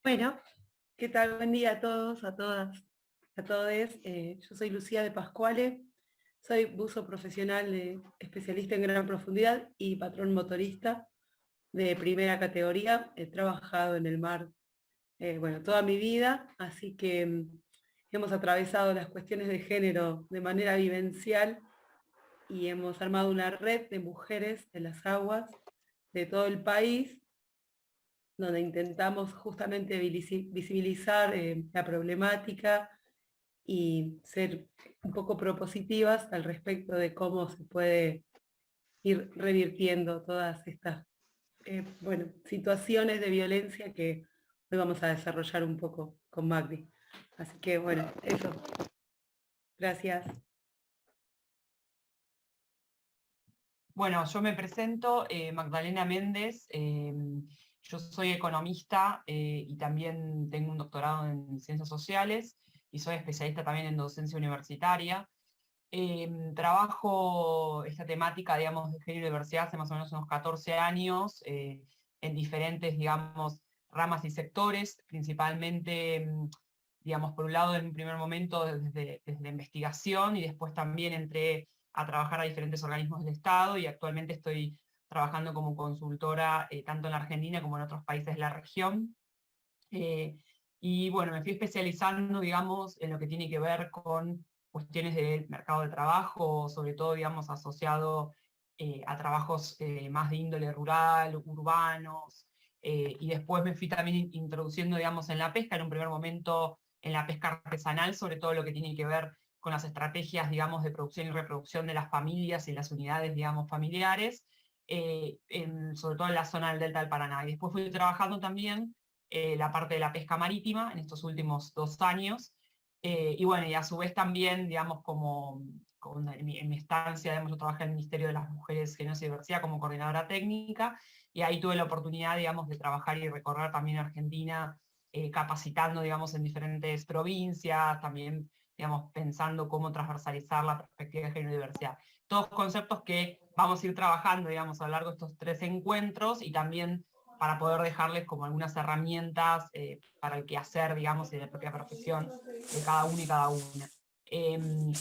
Bueno, ¿qué tal? Buen día a todos, a todas, a todos. Yo soy Lucía de Pascuale, soy buzo profesional especialista en gran profundidad y patrón motorista de primera categoría. He trabajado en el mar, bueno, toda mi vida, así que hemos atravesado las cuestiones de género de manera vivencial y hemos armado una red de mujeres en las aguas de todo el país donde intentamos justamente visibilizar la problemática y ser un poco propositivas al respecto de cómo se puede ir revirtiendo todas estas bueno, situaciones de violencia que hoy vamos a desarrollar un poco con Magdi. Así que bueno, eso. Gracias. Bueno, yo me presento, Magdalena Méndez, yo soy economista y también tengo un doctorado en ciencias sociales y soy especialista también en docencia universitaria. Trabajo esta temática, digamos, de género y diversidad hace más o menos unos 14 años en diferentes, digamos, ramas y sectores, principalmente, digamos, por un lado en un primer momento desde la investigación y después también entré a trabajar a diferentes organismos del Estado y actualmente estoy trabajando como consultora tanto en la Argentina como en otros países de la región. Y bueno, me fui especializando, digamos, en lo que tiene que ver con cuestiones del mercado de trabajo, sobre todo, digamos, asociado a trabajos más de índole rural, urbanos, y después me fui también introduciendo, digamos, en la pesca, en un primer momento en la pesca artesanal, sobre todo lo que tiene que ver con las estrategias, digamos, de producción y reproducción de las familias y las unidades, digamos, familiares, sobre todo en la zona del Delta del Paraná. Y después fui trabajando también la parte de la pesca marítima en estos últimos 2 años. Y bueno, y a su vez también, digamos, en mi estancia, digamos, yo trabajé en el Ministerio de las Mujeres, Géneros y Diversidad como coordinadora técnica, y ahí tuve la oportunidad, digamos, de trabajar y recorrer también Argentina, capacitando, digamos, en diferentes provincias, también, digamos, pensando cómo transversalizar la perspectiva de género y diversidad. Todos conceptos que vamos a ir trabajando, digamos, a lo largo de estos 3 encuentros y también para poder dejarles como algunas herramientas para el quehacer, digamos, y de la propia profesión de cada uno y cada una.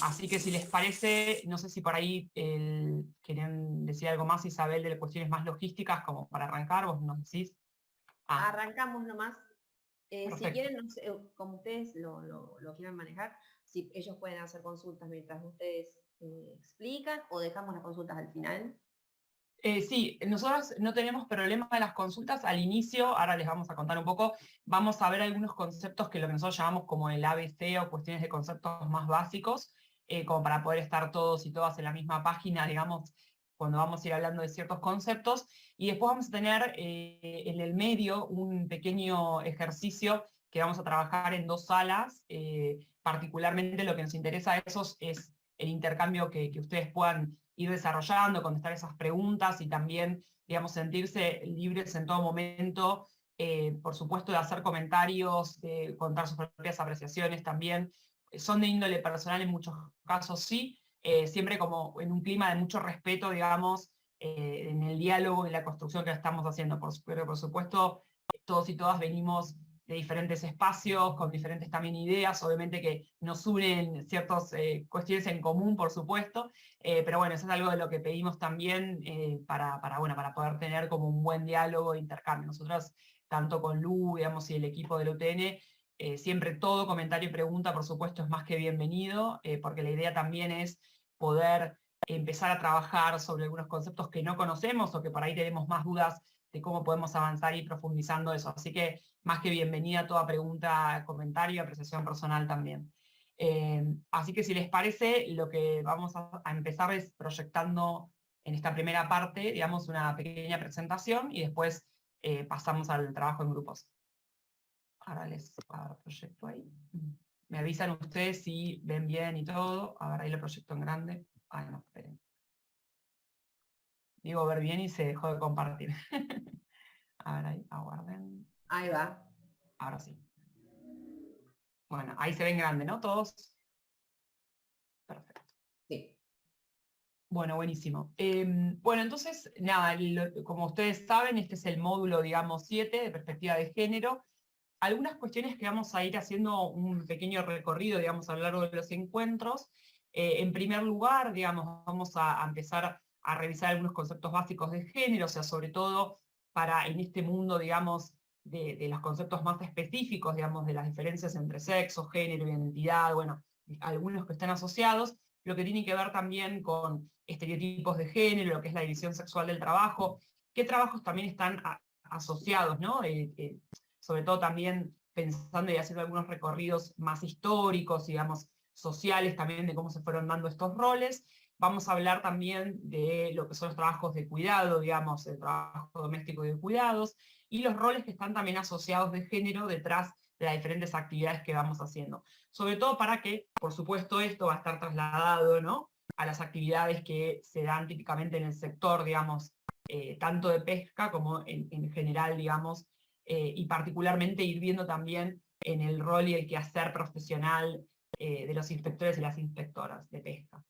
Así que si les parece, no sé si por ahí quieren decir algo más, Isabel, de cuestiones más logísticas, como para arrancar, vos nos decís. Arrancamos nomás. Si Perfecto. quieren, no sé, como ustedes lo quieran manejar, si ellos pueden hacer consultas mientras ustedes explican o dejamos las consultas al final. Sí, nosotros no tenemos problema de las consultas al inicio, ahora les vamos a contar un poco, vamos a ver algunos conceptos que lo que nosotros llamamos como el ABC o cuestiones de conceptos más básicos, como para poder estar todos y todas en la misma página, digamos, cuando vamos a ir hablando de ciertos conceptos, y después vamos a tener en el medio un pequeño ejercicio que vamos a trabajar en 2 salas, particularmente lo que nos interesa a esos es el intercambio que ustedes puedan ir desarrollando, contestar esas preguntas y también, digamos, sentirse libres en todo momento, por supuesto, de hacer comentarios, de contar sus propias apreciaciones también. Son de índole personal en muchos casos, sí, siempre como en un clima de mucho respeto, digamos, en el diálogo y la construcción que estamos haciendo. Pero por supuesto, todos y todas venimos de diferentes espacios, con diferentes también ideas, obviamente que nos unen ciertas cuestiones en común, por supuesto, pero bueno, eso es algo de lo que pedimos también bueno, para poder tener como un buen diálogo e intercambio. Nosotros, tanto con Lu, digamos, y el equipo del UTN, siempre todo comentario y pregunta, por supuesto, es más que bienvenido, porque la idea también es poder empezar a trabajar sobre algunos conceptos que no conocemos o que por ahí tenemos más dudas de cómo podemos avanzar y profundizando eso. Así que más que bienvenida toda pregunta, comentario y apreciación personal también. Así que si les parece, lo que vamos a empezar es proyectando en esta primera parte, digamos, una pequeña presentación y después pasamos al trabajo en grupos. Ahora les proyecto ahí. Me avisan ustedes si ven bien y todo. Ahora ahí lo proyecto en grande. Ay, no, esperen. Digo ver bien y se dejó de compartir. Ahora ahí, aguarden. Ahí va. Ahora sí. Bueno, ahí se ven grande, ¿no? Todos. Perfecto. Sí. Bueno, buenísimo. Bueno, entonces, nada, como ustedes saben, este es el módulo, digamos, 7 de perspectiva de género. algunas cuestiones que vamos a ir haciendo un pequeño recorrido, digamos, a lo largo de los encuentros. En primer lugar, digamos, vamos a empezar a revisar algunos conceptos básicos de género, o sea, sobre todo para en este mundo, digamos, de los conceptos más específicos, digamos, de las diferencias entre sexo, género, identidad, bueno, algunos que están asociados, lo que tiene que ver también con estereotipos de género, lo que es la división sexual del trabajo, qué trabajos también están asociados, ¿no? Sobre todo también pensando y haciendo algunos recorridos más históricos, digamos, sociales también de cómo se fueron dando estos roles. Vamos a hablar también de lo que son los trabajos de cuidado, digamos, el trabajo doméstico y de cuidados, y los roles que están también asociados de género detrás de las diferentes actividades que vamos haciendo. Sobre todo para que, por supuesto, esto va a estar trasladado, ¿no?, a las actividades que se dan típicamente en el sector, digamos, tanto de pesca como en general, digamos, y particularmente ir viendo también en el rol y el quehacer profesional de los inspectores y las inspectoras de pesca.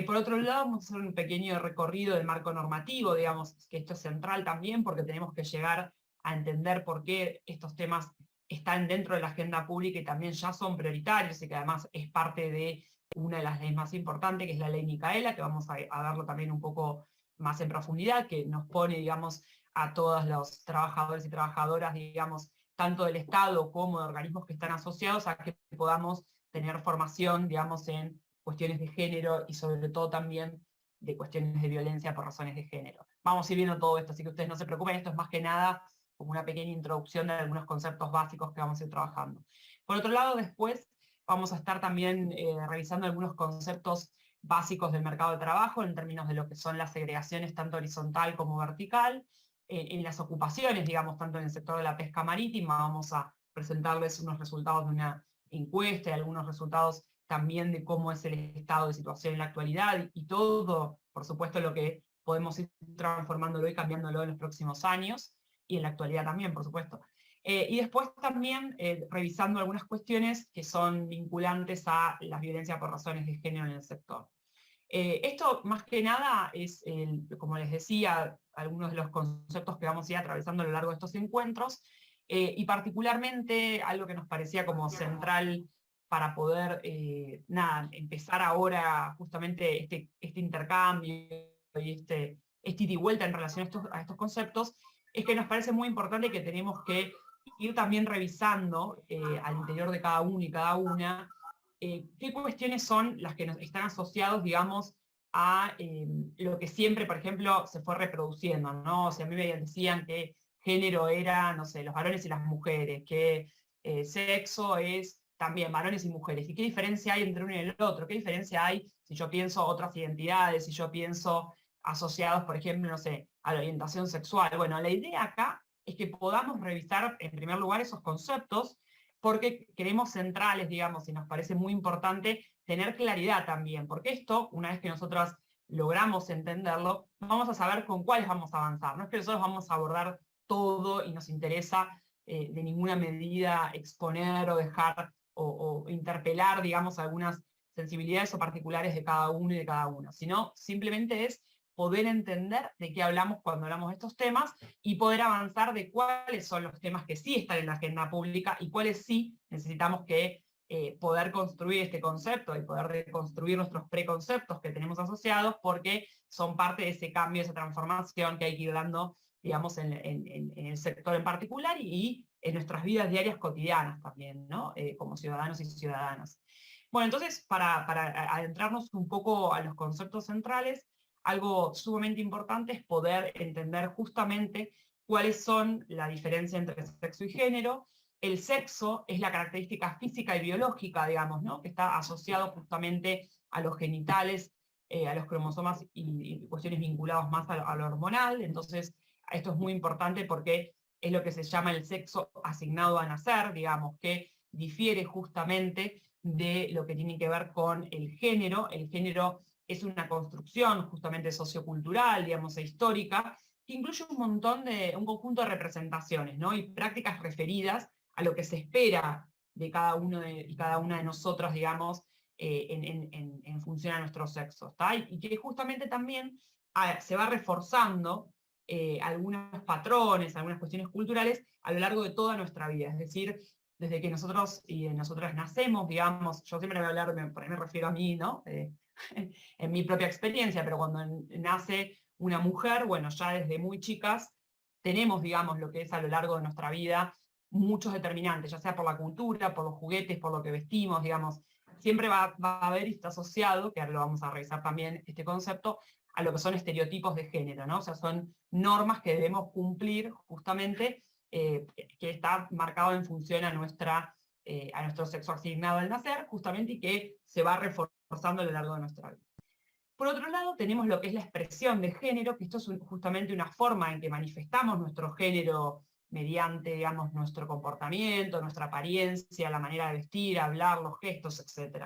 Por otro lado, vamos a hacer un pequeño recorrido del marco normativo, digamos, que esto es central también porque tenemos que llegar a entender por qué estos temas están dentro de la agenda pública y también ya son prioritarios y que además es parte de una de las leyes más importantes, que es la ley Micaela, que vamos a verlo también un poco más en profundidad, que nos pone, digamos, a todos los trabajadores y trabajadoras, digamos, tanto del Estado como de organismos que están asociados, a que podamos tener formación, digamos, en cuestiones de género y sobre todo también de cuestiones de violencia por razones de género. Vamos a ir viendo todo esto, así que ustedes no se preocupen, esto es más que nada como una pequeña introducción de algunos conceptos básicos que vamos a ir trabajando. Por otro lado, después vamos a estar también revisando algunos conceptos básicos del mercado de trabajo en términos de lo que son las segregaciones tanto horizontal como vertical, en las ocupaciones, digamos, tanto en el sector de la pesca marítima. Vamos a presentarles unos resultados de una encuesta y algunos resultados también de cómo es el estado de situación en la actualidad y todo, por supuesto, lo que podemos ir transformándolo y cambiándolo en los próximos años y en la actualidad también, por supuesto. Y después también revisando algunas cuestiones que son vinculantes a la violencia por razones de género en el sector. Esto más que nada es, como les decía, algunos de los conceptos que vamos a ir atravesando a lo largo de estos encuentros, y particularmente algo que nos parecía como central para poder empezar ahora justamente este intercambio y este ida y vuelta en relación a estos conceptos, es que nos parece muy importante que tenemos que ir también revisando al interior de cada uno y cada una qué cuestiones son las que nos están asociados, digamos, a lo que siempre, por ejemplo, se fue reproduciendo, ¿no? O sea, a mí me decían que género era, no sé, los varones y las mujeres, que sexo es también varones y mujeres. ¿Y qué diferencia hay entre uno y el otro? ¿Qué diferencia hay si yo pienso otras identidades, si yo pienso asociados, por ejemplo, no sé, a la orientación sexual? Bueno, la idea acá es que podamos revisar, en primer lugar, esos conceptos, porque queremos centrales, digamos, y nos parece muy importante tener claridad también, porque esto, una vez que nosotras logramos entenderlo, vamos a saber con cuáles vamos a avanzar. No es que nosotros vamos a abordar todo y nos interesa de ninguna medida exponer o dejar o interpelar, digamos, algunas sensibilidades o particulares de cada uno y de cada una, sino simplemente es poder entender de qué hablamos cuando hablamos de estos temas y poder avanzar de cuáles son los temas que sí están en la agenda pública y cuáles sí necesitamos que poder construir este concepto y poder reconstruir nuestros preconceptos que tenemos asociados, porque son parte de ese cambio, esa transformación que hay que ir dando, digamos, en el sector en particular y en nuestras vidas diarias cotidianas también, ¿no? Como ciudadanos y ciudadanas. Bueno, entonces, para adentrarnos un poco a los conceptos centrales, algo sumamente importante es poder entender justamente cuáles son la diferencia entre sexo y género. El sexo es la característica física y biológica, digamos, ¿no?, que está asociado justamente a los genitales, a los cromosomas y cuestiones vinculadas más a lo hormonal. Entonces, esto es muy importante porque es lo que se llama el sexo asignado a nacer, digamos, que difiere justamente de lo que tiene que ver con el género. El género es una construcción justamente sociocultural, digamos, e histórica, que incluye un conjunto de representaciones, ¿no?, y prácticas referidas a lo que se espera de cada uno y cada una de nosotras, digamos, en función a nuestro sexo, ¿está? Y que justamente también se va reforzando algunos patrones, algunas cuestiones culturales a lo largo de toda nuestra vida. Es decir, desde que nosotros y nosotras nacemos, digamos, yo siempre voy a hablar, por ahí me refiero a mí, ¿no? En mi propia experiencia, pero cuando nace una mujer, bueno, ya desde muy chicas tenemos, digamos, lo que es a lo largo de nuestra vida, muchos determinantes, ya sea por la cultura, por los juguetes, por lo que vestimos, digamos, siempre va a haber y está asociado, que ahora lo vamos a revisar también este concepto, a lo que son estereotipos de género, ¿no? O sea, son normas que debemos cumplir justamente, que está marcado en función a nuestro sexo asignado al nacer, justamente, y que se va reforzando a lo largo de nuestra vida. Por otro lado, tenemos lo que es la expresión de género, que esto es justamente una forma en que manifestamos nuestro género mediante, digamos, nuestro comportamiento, nuestra apariencia, la manera de vestir, hablar, los gestos, etc.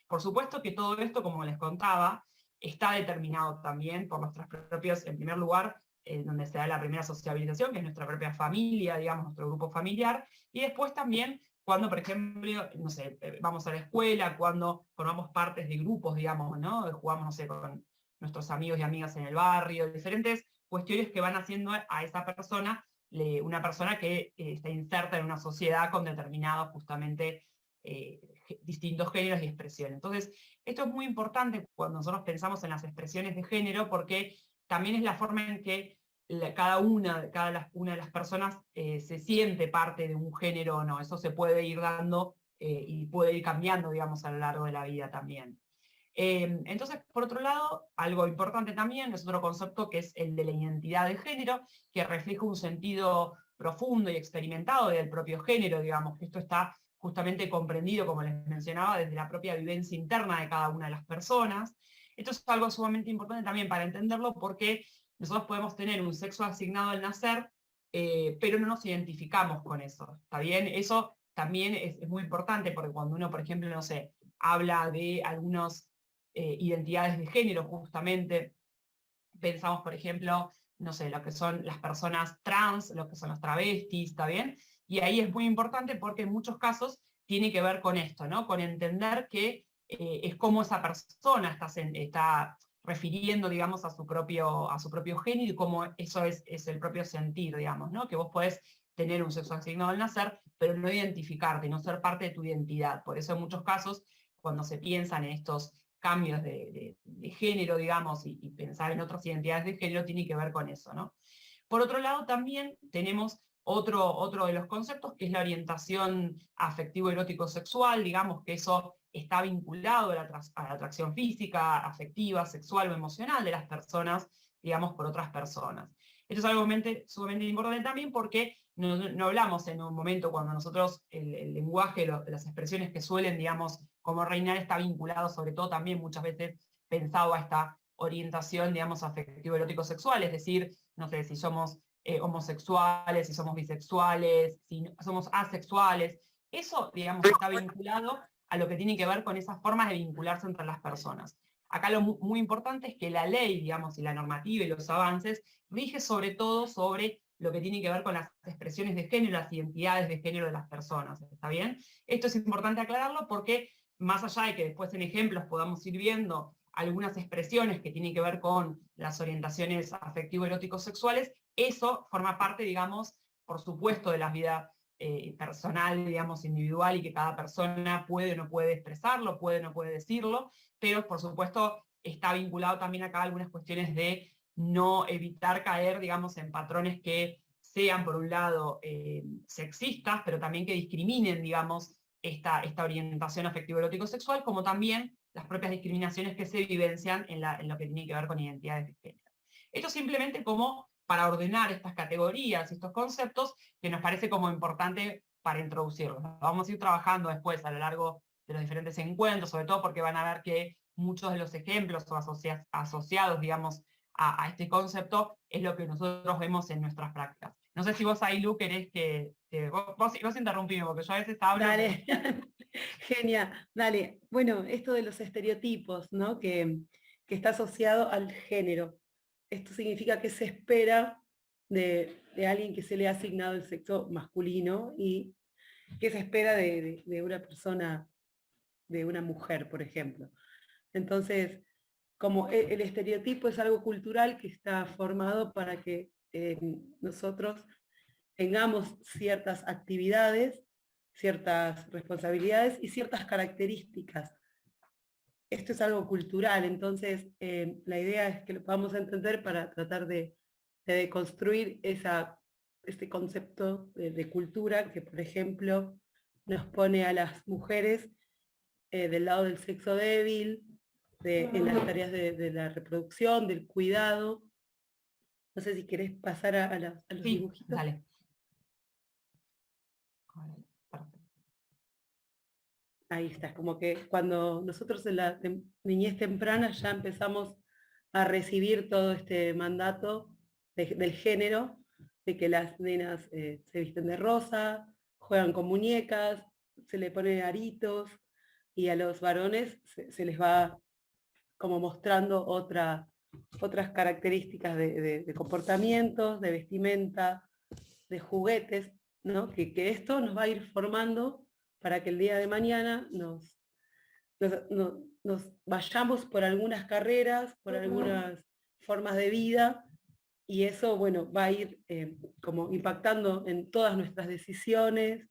Por supuesto que todo esto, como les contaba, está determinado también por nuestros propios, en primer lugar, donde se da la primera sociabilización, que es nuestra propia familia, digamos, nuestro grupo familiar, y después también cuando, por ejemplo, no sé, vamos a la escuela, cuando formamos partes de grupos, digamos, ¿no? Jugamos, no sé, con nuestros amigos y amigas en el barrio, diferentes cuestiones que van haciendo a esa persona, una persona que está inserta en una sociedad con determinados, justamente, distintos géneros y expresiones. Entonces, esto es muy importante cuando nosotros pensamos en las expresiones de género, porque también es la forma en que cada una de las personas se siente parte de un género o no. Eso se puede ir dando y puede ir cambiando, digamos, a lo largo de la vida también. Entonces, por otro lado, algo importante también es otro concepto que es el de la identidad de género, que refleja un sentido profundo y experimentado del propio género, digamos, que esto está justamente comprendido, como les mencionaba, desde la propia vivencia interna de cada una de las personas. Esto es algo sumamente importante también para entenderlo, porque nosotros podemos tener un sexo asignado al nacer, pero no nos identificamos con eso, ¿está bien? Eso también es muy importante, porque cuando uno, por ejemplo, no sé, habla de algunas identidades de género, justamente, pensamos, por ejemplo, no sé, lo que son las personas trans, lo que son los travestis, ¿está bien? Y ahí es muy importante porque en muchos casos tiene que ver con esto, ¿no? Con entender que es como esa persona está refiriendo, digamos, a su propio género, y cómo eso es el propio sentir, digamos, ¿no? Que vos podés tener un sexo asignado al nacer, pero no identificarte, no ser parte de tu identidad. Por eso en muchos casos, cuando se piensan en estos cambios de género, digamos, y pensar en otras identidades de género, tiene que ver con eso, ¿no? Por otro lado, también tenemos otro de los conceptos, que es la orientación afectivo-erótico-sexual, digamos que eso está vinculado a la atracción física, afectiva, sexual o emocional de las personas, digamos, por otras personas. Esto es algo sumamente importante también, porque no hablamos en un momento cuando nosotros el lenguaje, las expresiones que suelen, digamos, como reinar, está vinculado sobre todo también muchas veces pensado a esta orientación, digamos, afectivo-erótico-sexual, es decir, no sé, si somos homosexuales, si somos bisexuales, si somos asexuales. Eso, digamos, está vinculado a lo que tiene que ver con esas formas de vincularse entre las personas. Acá lo muy importante es que la ley, digamos, y la normativa y los avances rige sobre todo sobre lo que tiene que ver con las expresiones de género, las identidades de género de las personas, ¿está bien? Esto es importante aclararlo porque, más allá de que después en ejemplos podamos ir viendo algunas expresiones que tienen que ver con las orientaciones afectivo-erótico-sexuales, eso forma parte, digamos, por supuesto, de la vida personal, digamos, individual, y que cada persona puede o no puede expresarlo, puede o no puede decirlo, pero por supuesto está vinculado también acá a algunas cuestiones de no evitar caer, digamos, en patrones que sean, por un lado, sexistas, pero también que discriminen, digamos, esta orientación afectivo-erótico-sexual, como también las propias discriminaciones que se vivencian en lo que tiene que ver con identidades de género. Esto simplemente como para ordenar estas categorías, estos conceptos, que nos parece como importante para introducirlos. Vamos a ir trabajando después a lo largo de los diferentes encuentros, sobre todo porque van a ver que muchos de los ejemplos o asociados, digamos, a este concepto es lo que nosotros vemos en nuestras prácticas. No sé si vos ahí, Lu, querés vos interrumpime, porque yo a veces hablo... Dale, genial, dale. Bueno, esto de los estereotipos, ¿no? Que está asociado al género. Esto significa que se espera de alguien que se le ha asignado el sexo masculino y que se espera de una persona, de una mujer, por ejemplo. Entonces, como el estereotipo es algo cultural que está formado para que nosotros tengamos ciertas actividades ciertas responsabilidades y ciertas características. Esto es algo cultural, entonces la idea es que lo podamos entender para tratar de deconstruir este concepto de cultura que, por ejemplo, nos pone a las mujeres del lado del sexo débil, en las tareas de la reproducción, del cuidado. No sé si querés pasar a los Sí, dibujitos. dale. Ahí está, como que cuando nosotros en la niñez temprana ya empezamos a recibir todo este mandato del género, de que las nenas se visten de rosa, juegan con muñecas, se le ponen aritos, y a los varones se les va como mostrando otras características de comportamientos, de vestimenta, de juguetes, ¿no? Que esto nos va a ir formando para que el día de mañana nos vayamos por algunas carreras, por algunas formas de vida, y eso, bueno, va a ir como impactando en todas nuestras decisiones,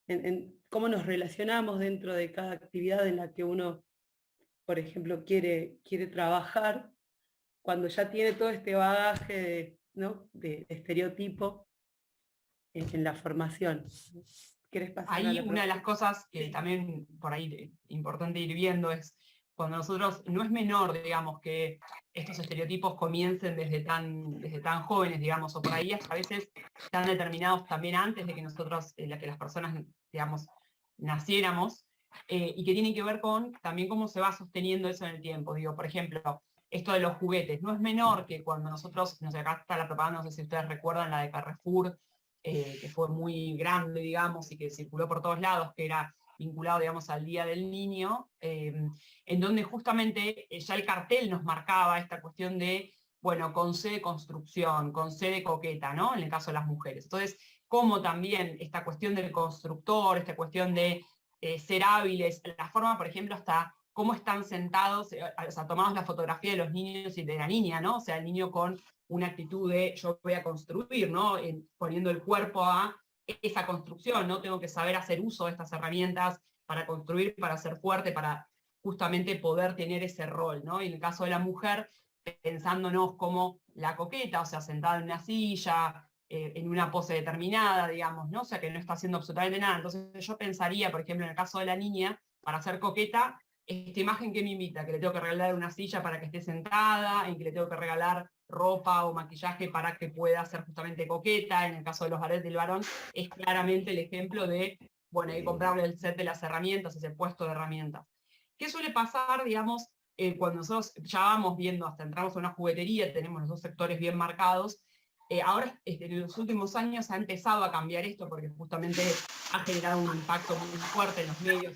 en cómo nos relacionamos dentro de cada actividad en la que uno, por ejemplo, quiere trabajar, cuando ya tiene todo este bagaje ¿no? de estereotipo en la formación. ¿Querés pasar a Ahí la una de las próxima? cosas que también por ahí importante ir viendo es cuando nosotros, no es menor, digamos, que estos estereotipos comiencen desde tan jóvenes, digamos, o por ahí a veces están determinados también antes de que nosotros, que las personas, digamos, naciéramos, y que tienen que ver con también cómo se va sosteniendo eso en el tiempo. Digo, por ejemplo, esto de los juguetes, no es menor que cuando nosotros, no sé, acá está la propaganda, no sé si ustedes recuerdan la de Carrefour, que fue muy grande, digamos, y que circuló por todos lados, que era vinculado, digamos, al Día del Niño, en donde justamente ya el cartel nos marcaba esta cuestión de, bueno, con C de construcción, con C de coqueta, ¿no? En el caso de las mujeres. Entonces, como también esta cuestión del constructor, esta cuestión de ser hábiles, la forma, por ejemplo, hasta cómo están sentados, o sea, tomados la fotografía de los niños y de la niña, ¿no? O sea, el niño con una actitud de yo voy a construir, ¿no? Poniendo el cuerpo a esa construcción, ¿no? Tengo que saber hacer uso de estas herramientas para construir, para ser fuerte, para justamente poder tener ese rol, ¿no? Y en el caso de la mujer, pensándonos como la coqueta, o sea, sentada en una silla, en una pose determinada, digamos, ¿no? O sea, que no está haciendo absolutamente nada. Entonces yo pensaría, por ejemplo, en el caso de la niña, para ser coqueta, esta imagen que me invita, que le tengo que regalar una silla para que esté sentada, en que le tengo que regalar ropa o maquillaje para que pueda ser justamente coqueta, en el caso de los barettes del varón, es claramente el ejemplo de, bueno, hay que comprarle el set de las herramientas, ese puesto de herramientas. ¿Qué suele pasar, digamos, cuando nosotros ya vamos viendo, hasta entramos a una juguetería, tenemos los dos sectores bien marcados? Ahora, en los últimos años ha empezado a cambiar esto porque justamente ha generado un impacto muy fuerte en los medios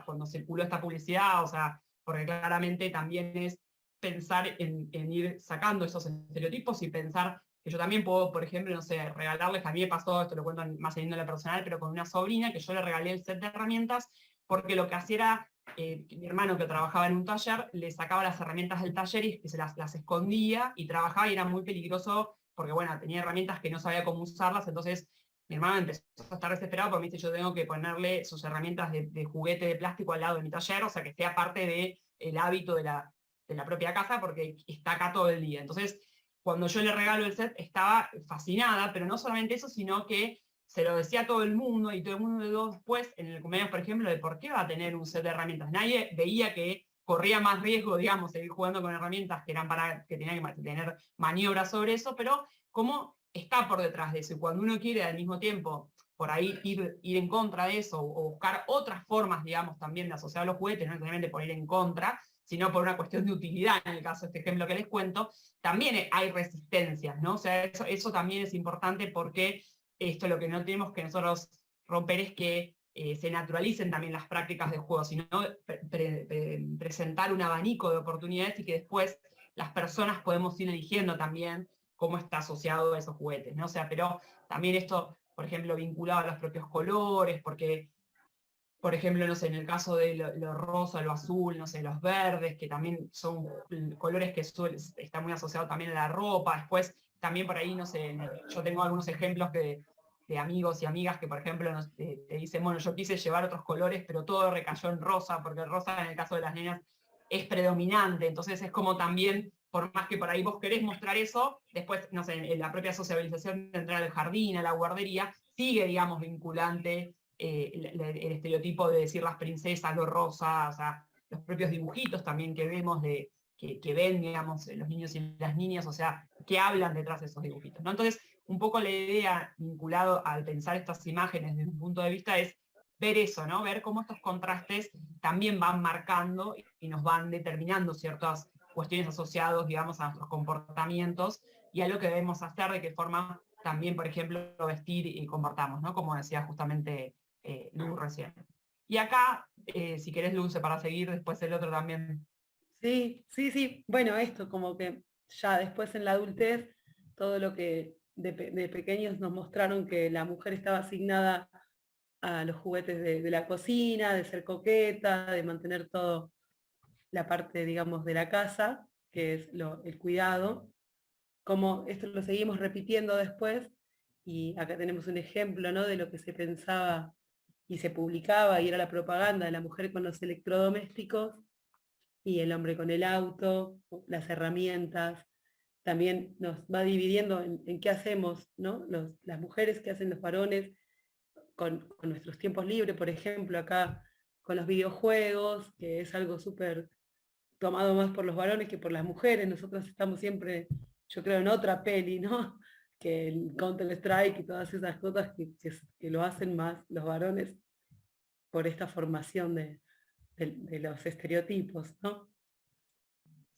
cuando circuló esta publicidad, o sea, porque claramente también es pensar en ir sacando esos estereotipos y pensar que yo también puedo, por ejemplo, no sé, regalarles, a mí me pasó, esto lo cuento más en índole personal, pero con una sobrina, que yo le regalé el set de herramientas, porque lo que hacía era, mi hermano que trabajaba en un taller, le sacaba las herramientas del taller y se las escondía y trabajaba y era muy peligroso, porque bueno, tenía herramientas que no sabía cómo usarlas, entonces mi hermano empezó a estar desesperado porque me dice, yo tengo que ponerle sus herramientas de juguete de plástico al lado de mi taller, o sea, que sea parte del hábito de la propia casa porque está acá todo el día. Entonces, cuando yo le regalo el set, estaba fascinada, pero no solamente eso, sino que se lo decía a todo el mundo y todo el mundo dio después, en el cumpleaños, por ejemplo, de por qué va a tener un set de herramientas. Nadie veía que corría más riesgo, digamos, seguir jugando con herramientas que eran que tenían que tener maniobras sobre eso, pero cómo está por detrás de eso. Y cuando uno quiere al mismo tiempo por ahí ir en contra de eso o buscar otras formas, digamos, también de asociar los juguetes, no necesariamente por ir en contra, sino por una cuestión de utilidad, en el caso de este ejemplo que les cuento, también hay resistencias, ¿no? O sea, eso también es importante porque esto lo que no tenemos que nosotros romper es que se naturalicen también las prácticas de juego, sino presentar un abanico de oportunidades y que después las personas podemos ir eligiendo también cómo está asociado a esos juguetes, ¿no? O sea, pero también esto, por ejemplo, vinculado a los propios colores, porque por ejemplo, no sé, en el caso de lo rosa, lo azul, no sé, los verdes, que también son colores que están muy asociados también a la ropa. Después, también por ahí, no sé, yo tengo algunos ejemplos de amigos y amigas que, por ejemplo, te dicen, bueno, yo quise llevar otros colores, pero todo recayó en rosa, porque el rosa en el caso de las nenas es predominante, entonces es como también, por más que por ahí vos querés mostrar eso, después, no sé, en la propia sociabilización de entrar al jardín, a la guardería, sigue, digamos, vinculante el estereotipo de decir las princesas, lo rosa, o sea, los propios dibujitos también que vemos que ven, digamos, los niños y las niñas, o sea, que hablan detrás de esos dibujitos, ¿no? Entonces, un poco la idea vinculado al pensar estas imágenes desde un punto de vista es ver eso, ¿no? Ver cómo estos contrastes también van marcando y nos van determinando ciertas cuestiones asociadas, digamos, a nuestros comportamientos y a lo que debemos hacer, de qué forma también, por ejemplo, vestir y comportamos, ¿no? Como decía justamente Lu recién. Y acá, si querés, Luce, para seguir, después el otro también. Sí, sí, sí. Bueno, esto como que ya después en la adultez, todo lo que de pequeños nos mostraron que la mujer estaba asignada a los juguetes de la cocina, de ser coqueta, de mantener todo la parte, digamos, de la casa, que es el cuidado. Como esto lo seguimos repitiendo después, y acá tenemos un ejemplo, ¿no? De lo que se pensaba y se publicaba, y era la propaganda de la mujer con los electrodomésticos y el hombre con el auto, las herramientas. También nos va dividiendo en qué hacemos, ¿no? Las mujeres, qué hacen los varones con nuestros tiempos libres, por ejemplo, acá con los videojuegos, que es algo súper tomado más por los varones que por las mujeres. Nosotros estamos siempre, yo creo, en otra peli, ¿no? Que el Counter-Strike y todas esas cosas que lo hacen más los varones por esta formación de los estereotipos, ¿no?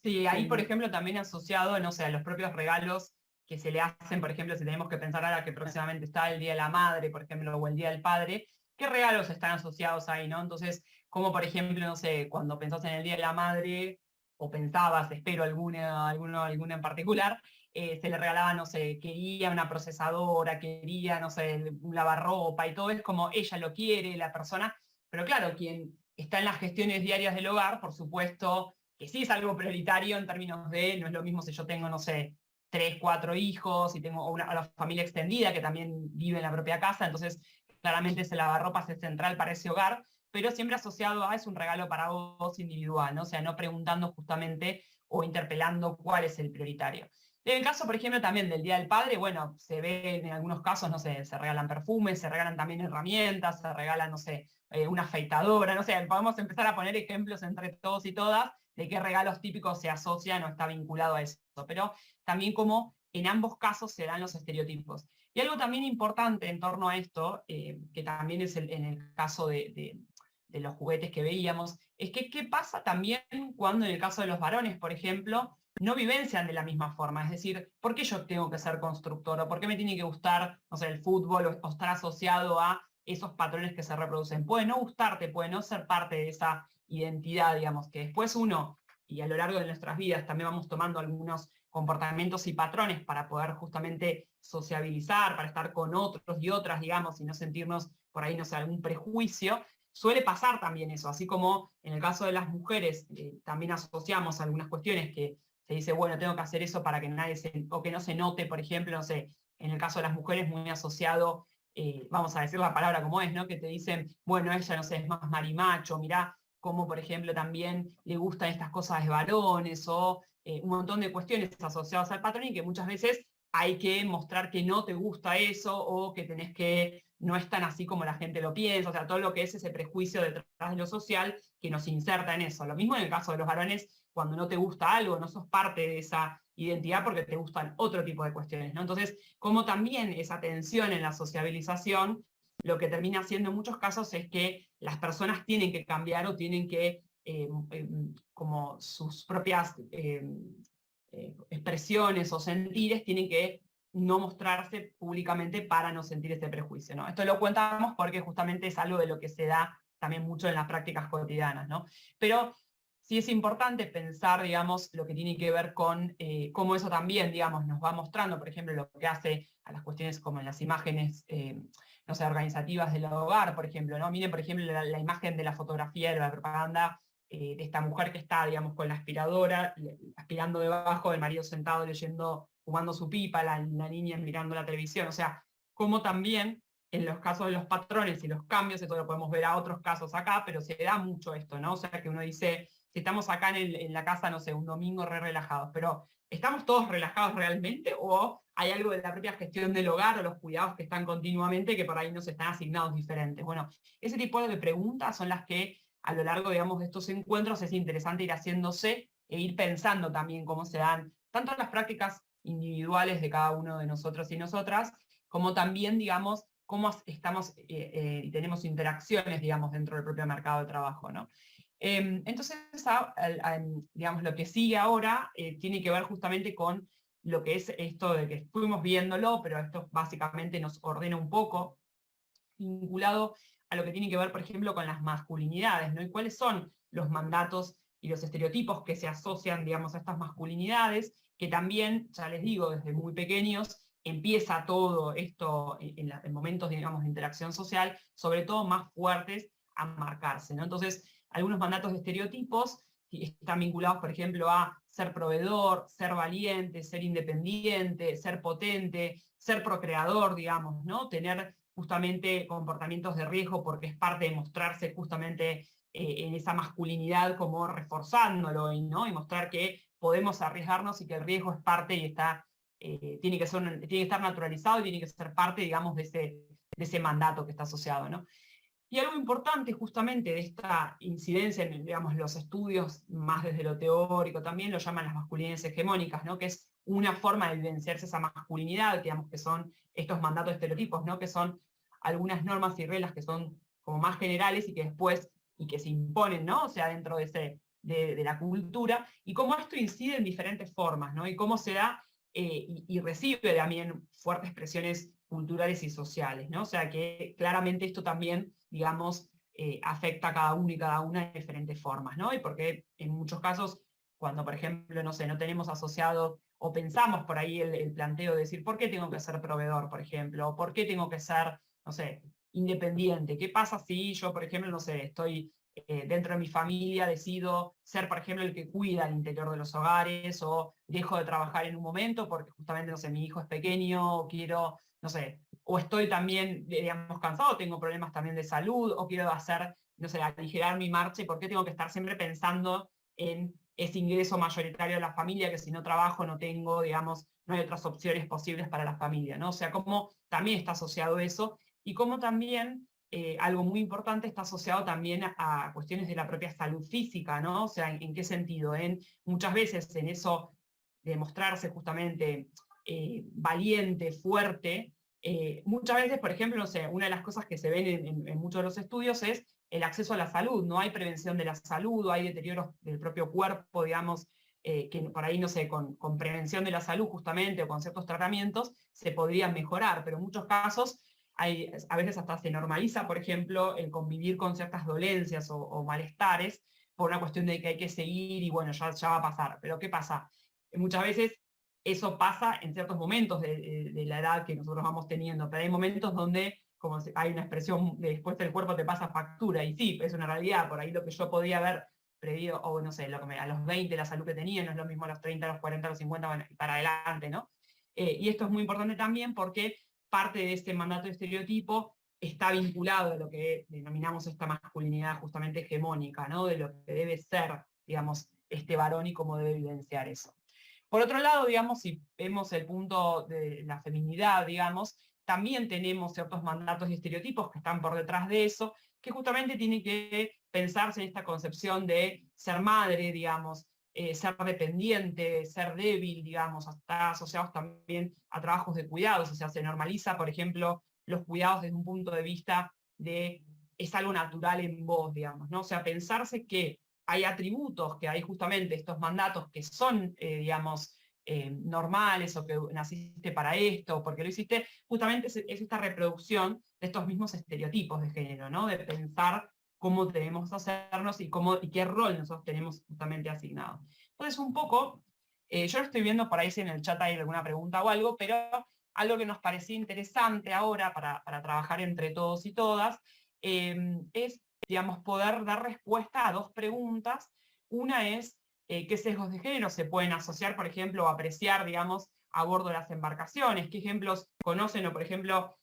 Sí, ahí, por ejemplo, también asociado, no sé, a los propios regalos que se le hacen, por ejemplo, si tenemos que pensar ahora que próximamente está el Día de la Madre, por ejemplo, o el Día del Padre, ¿qué regalos están asociados ahí, no? Entonces, como por ejemplo, no sé, cuando pensás en el Día de la Madre, o pensabas, espero alguna en particular, se le regalaba, no sé, quería una procesadora, quería, no sé, un lavarropa y todo, es como ella lo quiere, la persona, pero claro, quien está en las gestiones diarias del hogar, por supuesto, que sí es algo prioritario en términos de, no es lo mismo si yo tengo, no sé, 3, 4 hijos y tengo a la familia extendida que también vive en la propia casa, entonces claramente ese lavarropas es central para ese hogar, pero siempre asociado a es un regalo para vos individual, ¿no? O sea, no preguntando justamente o interpelando cuál es el prioritario. En el caso, por ejemplo, también del Día del Padre, bueno, se ve en algunos casos, no sé, se regalan perfumes, se regalan también herramientas, se regalan, no sé, una afeitadora, no sé, podemos empezar a poner ejemplos entre todos y todas de qué regalos típicos se asocian o está vinculado a eso, pero también como en ambos casos se dan los estereotipos. Y algo también importante en torno a esto, que también es en el caso de los juguetes que veíamos, es que qué pasa también cuando en el caso de los varones, por ejemplo, no vivencian de la misma forma. Es decir, ¿por qué yo tengo que ser constructor? ¿O por qué me tiene que gustar, no sé, el fútbol o estar asociado a esos patrones que se reproducen? Puede no gustarte, puede no ser parte de esa identidad, digamos, que después uno, y a lo largo de nuestras vidas también vamos tomando algunos comportamientos y patrones para poder justamente sociabilizar, para estar con otros y otras, digamos, y no sentirnos por ahí, no sé, algún prejuicio. Suele pasar también eso, así como en el caso de las mujeres también asociamos algunas cuestiones que se dice, bueno, tengo que hacer eso para que nadie o que no se note, por ejemplo, no sé, en el caso de las mujeres muy asociado, vamos a decir la palabra como es, ¿no? Que te dicen, bueno, ella, no sé, es más marimacho, mirá cómo, por ejemplo, también le gustan estas cosas de varones o un montón de cuestiones asociadas al patrón y que muchas veces hay que mostrar que no te gusta eso o que tenés que no es tan así como la gente lo piensa, o sea, todo lo que es ese prejuicio detrás de lo social que nos inserta en eso. Lo mismo en el caso de los varones, cuando no te gusta algo, no sos parte de esa identidad porque te gustan otro tipo de cuestiones, ¿no? Entonces, como también esa tensión en la sociabilización, lo que termina haciendo en muchos casos es que las personas tienen que cambiar o tienen que, como sus propias expresiones o sentires, tienen que no mostrarse públicamente para no sentir ese prejuicio, ¿no? Esto lo contamos porque justamente es algo de lo que se da también mucho en las prácticas cotidianas, ¿no? Pero sí es importante pensar, digamos, lo que tiene que ver con cómo eso también, digamos, nos va mostrando, por ejemplo, lo que hace a las cuestiones como en las imágenes, no sé, organizativas del hogar, por ejemplo, ¿no? Miren, por ejemplo, la imagen de la fotografía de la propaganda de esta mujer que está, digamos, con la aspiradora, aspirando debajo, del marido sentado leyendo, fumando su pipa, la niña mirando la televisión, o sea, como también en los casos de los patrones y los cambios, esto lo podemos ver a otros casos acá, pero se da mucho esto, ¿no? O sea, que uno dice, si estamos acá en la casa, no sé, un domingo re relajados, pero ¿estamos todos relajados realmente? ¿O hay algo de la propia gestión del hogar o los cuidados que están continuamente que por ahí nos están asignados diferentes? Bueno, ese tipo de preguntas son las que a lo largo, digamos, de estos encuentros es interesante ir haciéndose e ir pensando también cómo se dan tanto las prácticas individuales de cada uno de nosotros y nosotras, como también, digamos, cómo estamos y tenemos interacciones, digamos, dentro del propio mercado de trabajo, ¿no? Entonces, digamos, lo que sigue ahora tiene que ver justamente con lo que es esto de que fuimos viéndolo, pero esto básicamente nos ordena un poco, vinculado a lo que tiene que ver, por ejemplo, con las masculinidades, ¿no? Y cuáles son los mandatos y los estereotipos que se asocian, digamos, a estas masculinidades, que también, ya les digo, desde muy pequeños, empieza todo esto en momentos, digamos, de interacción social, sobre todo más fuertes a marcarse, ¿no? Entonces, algunos mandatos de estereotipos están vinculados, por ejemplo, a ser proveedor, ser valiente, ser independiente, ser potente, ser procreador, digamos, ¿no? Tener justamente comportamientos de riesgo porque es parte de mostrarse justamente en esa masculinidad como reforzándolo, ¿no? Y mostrar que podemos arriesgarnos y que el riesgo es parte y está, tiene que estar naturalizado y tiene que ser parte, digamos, de ese mandato que está asociado, ¿no? Y algo importante justamente de esta incidencia en, digamos, los estudios, más desde lo teórico también, lo llaman las masculinidades hegemónicas, ¿no? Que es una forma de evidenciarse esa masculinidad, digamos, que son estos mandatos estereotipos, ¿no? Que son algunas normas y reglas que son como más generales y que después, y que se imponen, ¿no? O sea, dentro de la cultura, y cómo esto incide en diferentes formas, ¿no? Y cómo se da y recibe también fuertes presiones culturales y sociales, ¿no? O sea que claramente esto también, digamos, afecta a cada uno y cada una de diferentes formas, ¿no? Y porque en muchos casos, cuando por ejemplo, no sé, no tenemos asociado o pensamos por ahí el planteo de decir, ¿por qué tengo que ser proveedor, por ejemplo? ¿O por qué tengo que ser, no sé, independiente? ¿Qué pasa si yo, por ejemplo, no sé, estoy dentro de mi familia, decido ser, por ejemplo, el que cuida al interior de los hogares o dejo de trabajar en un momento porque justamente, no sé, mi hijo es pequeño o quiero, no sé, o estoy también, digamos, cansado, tengo problemas también de salud o quiero hacer, no sé, aligerar mi marcha y por qué tengo que estar siempre pensando en ese ingreso mayoritario de la familia que si no trabajo no tengo, digamos, no hay otras opciones posibles para la familia, ¿no? O sea, cómo también está asociado eso y cómo también algo muy importante está asociado también a cuestiones de la propia salud física, ¿no? O sea, ¿en qué sentido? Muchas veces en eso de mostrarse justamente valiente, fuerte, muchas veces, por ejemplo, no sé, una de las cosas que se ven en muchos de los estudios es el acceso a la salud, no hay prevención de la salud, o hay deterioros del propio cuerpo, digamos, que por ahí, no sé, con prevención de la salud justamente o con ciertos tratamientos se podrían mejorar, pero en muchos casos a veces hasta se normaliza, por ejemplo, el convivir con ciertas dolencias o malestares por una cuestión de que hay que seguir y bueno, ya va a pasar. Pero ¿qué pasa? Muchas veces eso pasa en ciertos momentos de la edad que nosotros vamos teniendo, pero hay momentos donde, como hay una expresión de después el cuerpo te pasa factura, y sí, es una realidad, por ahí lo que yo podía haber previsto, o no sé, a los 20 la salud que tenía, no es lo mismo a los 30, a los 40, a los 50, bueno, para adelante, ¿no? Y esto es muy importante también porque parte de este mandato de estereotipo está vinculado a lo que denominamos esta masculinidad justamente hegemónica, ¿no? De lo que debe ser, digamos, este varón y cómo debe evidenciar eso. Por otro lado, digamos, si vemos el punto de la feminidad, digamos, también tenemos ciertos mandatos y estereotipos que están por detrás de eso, que justamente tienen que pensarse en esta concepción de ser madre, digamos, ser dependiente, ser débil, digamos, está asociados también a trabajos de cuidados, o sea, se normaliza, por ejemplo, los cuidados desde un punto de vista de es algo natural en vos, digamos, ¿no? O sea, pensarse que hay atributos, que hay justamente estos mandatos que son, digamos, normales o que naciste para esto, porque lo hiciste, justamente es esta reproducción de estos mismos estereotipos de género, ¿no? De pensar cómo debemos hacernos y qué rol nosotros tenemos justamente asignado. Entonces, un poco, yo lo estoy viendo por ahí si en el chat hay alguna pregunta o algo, pero algo que nos parecía interesante ahora para trabajar entre todos y todas, es, digamos, poder dar respuesta a dos preguntas. Una es, ¿qué sesgos de género se pueden asociar, por ejemplo, o apreciar, digamos, a bordo de las embarcaciones? ¿Qué ejemplos conocen o, por ejemplo,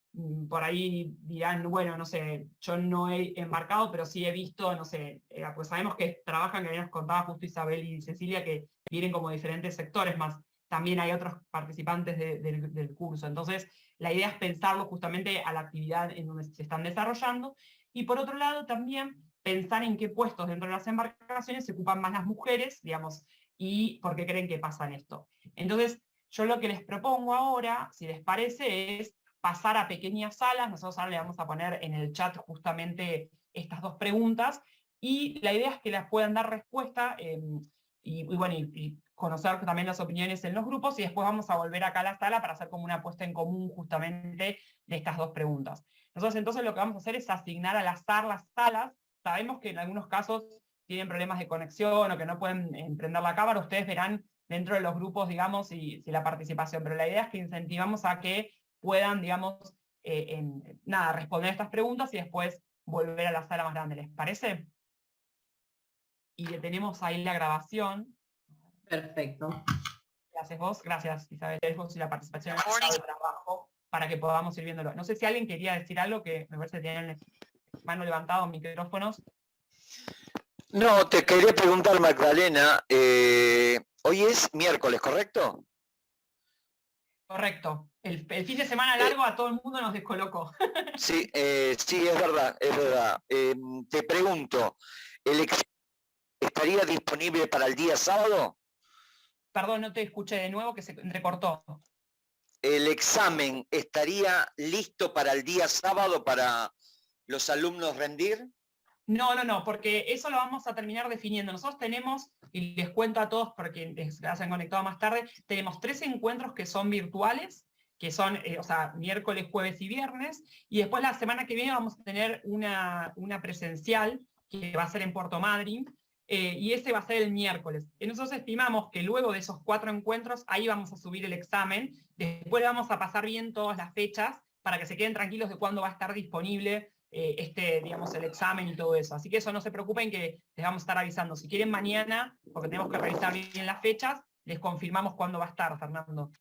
por ahí dirán, bueno, no sé, yo no he embarcado, pero sí he visto, no sé, pues sabemos que trabajan, que nos contaba justo Isabel y Cecilia, que vienen como diferentes sectores, más también hay otros participantes del curso. Entonces, la idea es pensarlo justamente a la actividad en donde se están desarrollando, y por otro lado también pensar en qué puestos dentro de las embarcaciones se ocupan más las mujeres, digamos, y por qué creen que pasan esto. Entonces, yo lo que les propongo ahora, si les parece, es pasar a pequeñas salas. Nosotros ahora le vamos a poner en el chat justamente estas dos preguntas, y la idea es que las puedan dar respuesta, bueno, y conocer también las opiniones en los grupos, y después vamos a volver acá a la sala para hacer como una puesta en común justamente de estas dos preguntas. Nosotros entonces lo que vamos a hacer es asignar al azar las salas. Sabemos que en algunos casos tienen problemas de conexión o que no pueden prender la cámara. Ustedes verán dentro de los grupos, digamos, si la participación, pero la idea es que incentivamos a que puedan, digamos, nada, responder estas preguntas y después volver a la sala más grande. ¿Les parece? Y detenemos ahí la grabación. Perfecto. Gracias vos, gracias Isabel, y la participación en el trabajo para que podamos ir viéndolo. No sé si alguien quería decir algo, que me parece que tienen mano levantada, micrófonos. No, te quería preguntar, Magdalena, hoy es miércoles, ¿correcto? Correcto. El fin de semana largo a todo el mundo nos descolocó. Sí, sí, es verdad, es verdad. Te pregunto, ¿el examen estaría disponible para el día sábado? Perdón, no te escuché de nuevo, que se entrecortó. ¿El examen estaría listo para el día sábado para los alumnos rendir? No, porque eso lo vamos a terminar definiendo. Nosotros tenemos, y les cuento a todos porque se han conectado más tarde, tenemos 3 encuentros que son virtuales, que son, o sea, miércoles, jueves y viernes, y después la semana que viene vamos a tener una presencial, que va a ser en Puerto Madryn, y ese va a ser el miércoles. Y nosotros estimamos que luego de esos 4 encuentros, ahí vamos a subir el examen, después le vamos a pasar bien todas las fechas, para que se queden tranquilos de cuándo va a estar disponible digamos, el examen y todo eso. Así que eso no se preocupen, que les vamos a estar avisando. Si quieren mañana, porque tenemos que revisar bien las fechas, les confirmamos cuándo va a estar, Fernando.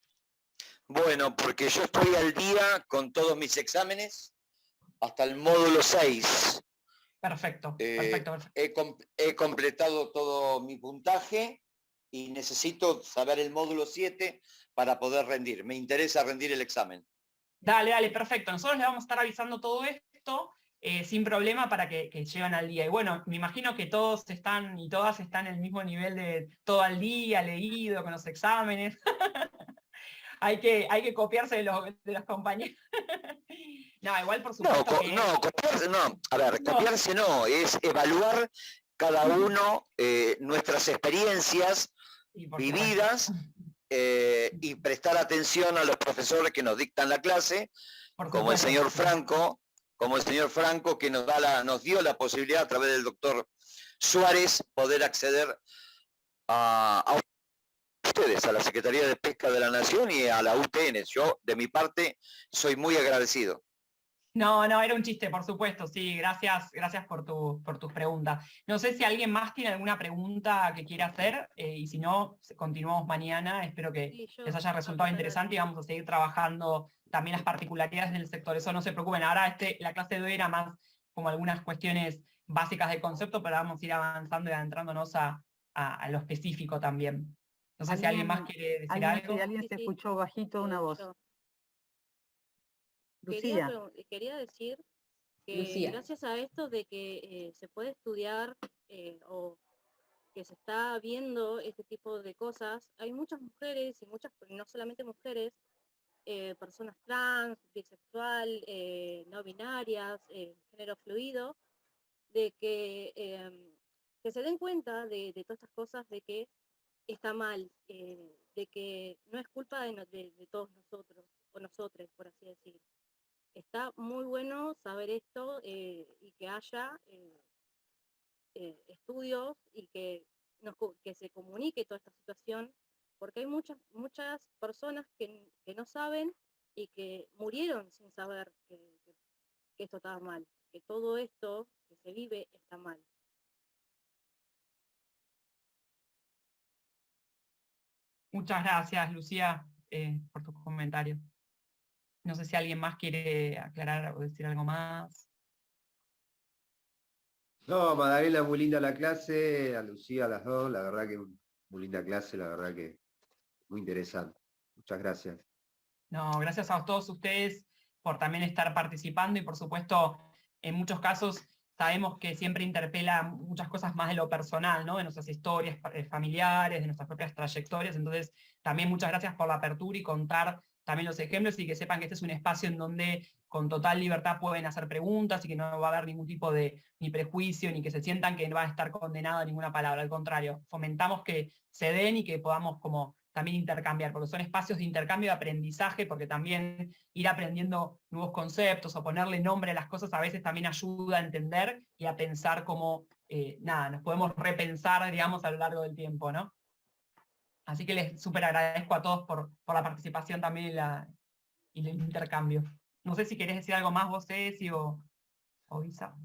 Bueno, porque yo estoy al día con todos mis exámenes hasta el módulo 6. Perfecto. He completado todo mi puntaje y necesito saber el módulo 7 para poder rendir. Me interesa rendir el examen. Dale, perfecto. Nosotros les vamos a estar avisando todo esto sin problema para que lleven al día. Y bueno, me imagino que todos están y todas están en el mismo nivel de todo al día, leído, con los exámenes. hay que copiarse de los compañeros. No, igual por supuesto copiarse no. A ver, copiarse no, es evaluar cada uno nuestras experiencias vividas y prestar atención a los profesores que nos dictan la clase, como el señor Franco, que nos dio la posibilidad a través del doctor Suárez poder acceder a ustedes, a la Secretaría de Pesca de la Nación y a la UTN. Yo, de mi parte, soy muy agradecido. No, era un chiste, por supuesto, sí, gracias por tus preguntas. No sé si alguien más tiene alguna pregunta que quiera hacer, y si no, continuamos mañana. Espero que les haya resultado interesante y vamos a seguir trabajando también las particularidades del sector. Eso no se preocupen. Ahora la clase de hoy era más como algunas cuestiones básicas del concepto, pero vamos a ir avanzando y adentrándonos a lo específico también. No sé si alguien más quiere decir algo. Alguien se escuchó bajito una voz. Lucía. Quería decir que Lucía. Gracias a esto de que se puede estudiar o que se está viendo este tipo de cosas, hay muchas mujeres y no solamente mujeres, personas trans, bisexual, no binarias, género fluido, de que se den cuenta de todas estas cosas, de que está mal, de que no es culpa de todos nosotros, o nosotros, por así decir. Está muy bueno saber esto y que haya estudios y que se comunique toda esta situación, porque hay muchas personas que no saben y que murieron sin saber que esto estaba mal, que todo esto que se vive está mal. Muchas gracias, Lucía, por tus comentarios. No sé si alguien más quiere aclarar o decir algo más. No, Magdalena, muy linda la clase, a Lucía, a las dos, la verdad que muy linda clase, la verdad que muy interesante. Muchas gracias. No, gracias a todos ustedes por también estar participando y por supuesto, en muchos casos sabemos que siempre interpela muchas cosas más de lo personal, ¿no? De nuestras historias familiares, de nuestras propias trayectorias. Entonces, también muchas gracias por la apertura y contar también los ejemplos y que sepan que este es un espacio en donde con total libertad pueden hacer preguntas y que no va a haber ningún tipo de ni prejuicio, ni que se sientan que no va a estar condenada ninguna palabra. Al contrario, fomentamos que se den y que podamos como también intercambiar, porque son espacios de intercambio y aprendizaje, porque también ir aprendiendo nuevos conceptos o ponerle nombre a las cosas a veces también ayuda a entender y a pensar cómo, nada, nos podemos repensar, digamos, a lo largo del tiempo, ¿no? Así que les súper agradezco a todos por la participación también y el intercambio. No sé si querés decir algo más vos, Ceci o Isa.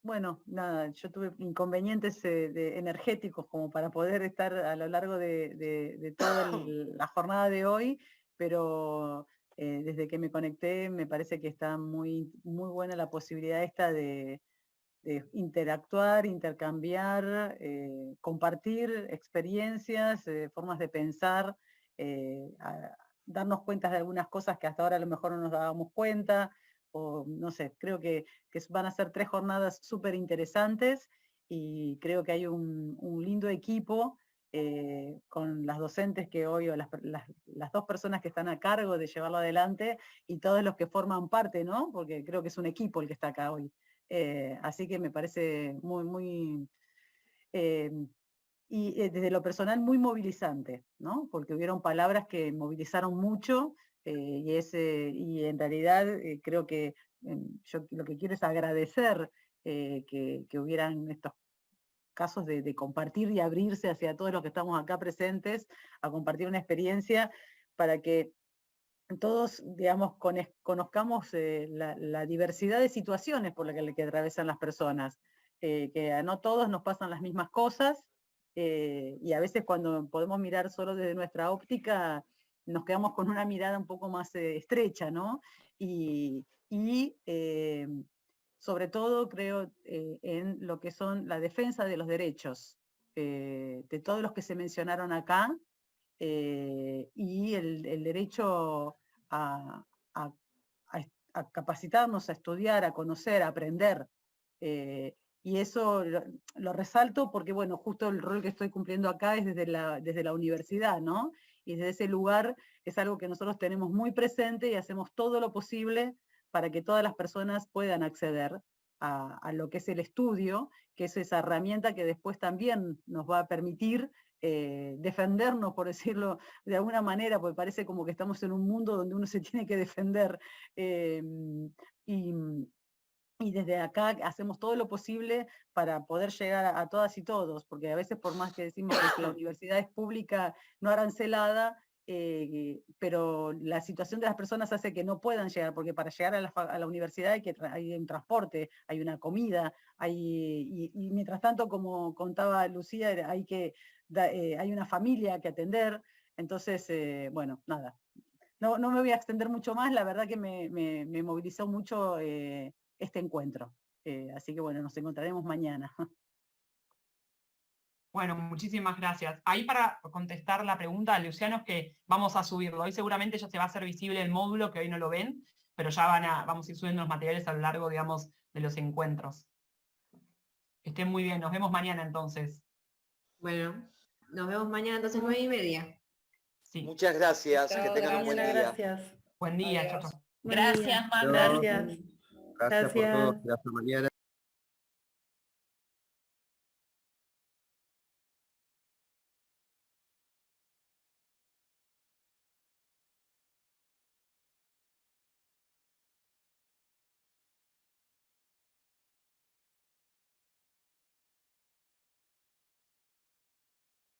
Bueno, nada, yo tuve inconvenientes energéticos como para poder estar a lo largo de toda la jornada de hoy, pero desde que me conecté me parece que está muy, muy buena la posibilidad esta de interactuar, intercambiar, compartir experiencias, formas de pensar, darnos cuenta de algunas cosas que hasta ahora a lo mejor no nos dábamos cuenta, o no sé, creo que van a ser 3 jornadas súper interesantes y creo que hay un lindo equipo con las docentes que hoy, o las 2 personas que están a cargo de llevarlo adelante y todos los que forman parte, ¿no? Porque creo que es un equipo el que está acá hoy. Así que me parece muy, muy, y desde lo personal muy movilizante, ¿no? Porque hubieron palabras que movilizaron mucho y en realidad creo que yo lo que quiero es agradecer que hubieran estos casos de compartir y abrirse hacia todos los que estamos acá presentes, a compartir una experiencia para que todos, digamos, conozcamos la diversidad de situaciones por las que atraviesan las personas, que a no todos nos pasan las mismas cosas, y a veces cuando podemos mirar solo desde nuestra óptica, nos quedamos con una mirada un poco más estrecha, ¿no? Y sobre todo creo en lo que son la defensa de los derechos de todos los que se mencionaron acá, y el derecho a, a- a capacitarnos, a estudiar, a conocer, a aprender. Y eso lo resalto porque, bueno, justo el rol que estoy cumpliendo acá es desde la universidad, ¿no? Y desde ese lugar es algo que nosotros tenemos muy presente y hacemos todo lo posible para que todas las personas puedan acceder a lo que es el estudio, que es esa herramienta que después también nos va a permitir defendernos, por decirlo de alguna manera, porque parece como que estamos en un mundo donde uno se tiene que defender, y desde acá hacemos todo lo posible para poder llegar a todas y todos, porque a veces por más que decimos que la universidad es pública, no arancelada, pero la situación de las personas hace que no puedan llegar, porque para llegar a la universidad hay un transporte, hay una comida, y mientras tanto, como contaba Lucía, hay una familia que atender. Entonces, bueno, nada. No me voy a extender mucho más, la verdad que me movilizó mucho este encuentro. Así que bueno, nos encontraremos mañana. Bueno, muchísimas gracias. Ahí para contestar la pregunta, Luciano, es que vamos a subirlo. Hoy seguramente ya se va a hacer visible el módulo, que hoy no lo ven, pero ya vamos a ir subiendo los materiales a lo largo, digamos, de los encuentros. Que estén muy bien. Nos vemos mañana entonces. Bueno, nos vemos mañana entonces 9:30. Sí. Muchas gracias, que Chao, tengan un buen Mañana, día. gracias. Buen día. Adiós. Chau, chau. Buen día. No, Gracias. gracias por todo, Gracias. hasta mañana.